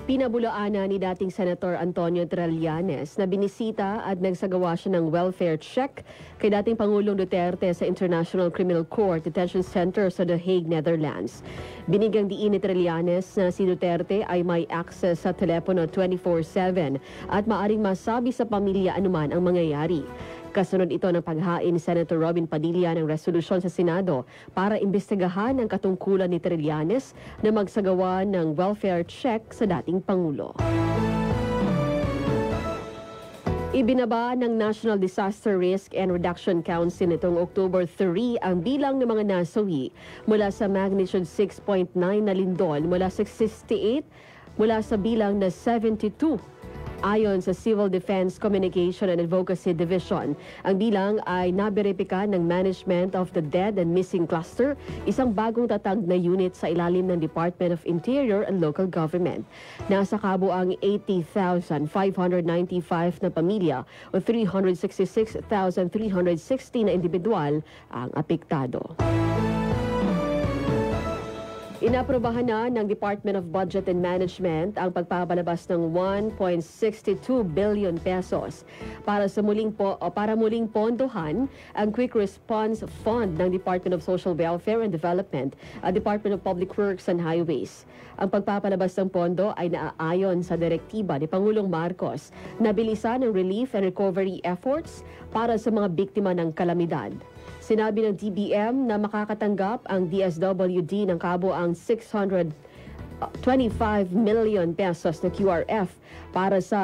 Pinabulaanan ni dating Senator Antonio Trillanes na binisita at nagsagawa siya ng welfare check kay dating Pangulong Duterte sa International Criminal Court Detention Center sa The Hague, Netherlands. Binigyang diin ni Trillanes na si Duterte ay may access sa telepono 24/7 at maaring masabi sa pamilya anuman ang mangyayari. Kasunod ito ng paghain ni Senator Robin Padilla ng resolusyon sa Senado para imbestigahan ang katungkulan ni Trillanes na magsagawa ng welfare check sa dating Pangulo. Ibinaba ng National Disaster Risk and Reduction Council nitong October 3 ang bilang ng mga nasawi mula sa magnitude 6.9 na lindol mula sa 68 mula sa bilang na 72. Ayon sa Civil Defense Communication and Advocacy Division, ang bilang ay naberipika ng Management of the Dead and Missing Cluster, isang bagong tatag na unit sa ilalim ng Department of Interior and Local Government. Nasa kabuang 80,595 na pamilya o 366,360 na individual ang apektado. Inaprobahan na ng Department of Budget and Management ang pagpapalabas ng 1.62 billion pesos para muling pondohan ang Quick Response Fund ng Department of Social Welfare and Development at Department of Public Works and Highways. Ang pagpapalabas ng pondo ay naaayon sa direktiba ni Pangulong Marcos na bilisan ang relief and recovery efforts para sa mga biktima ng kalamidad. Sinabi ng DBM na makakatanggap ang DSWD ng kabuang 625 million pesos na QRF para sa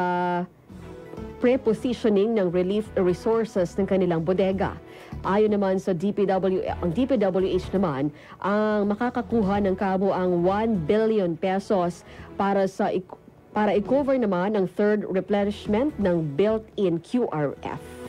prepositioning ng relief resources ng kanilang bodega. Ayon naman sa DPWH naman ang makakakuha ng kabuang 1 billion pesos para i-cover naman ang third replenishment ng built-in QRF.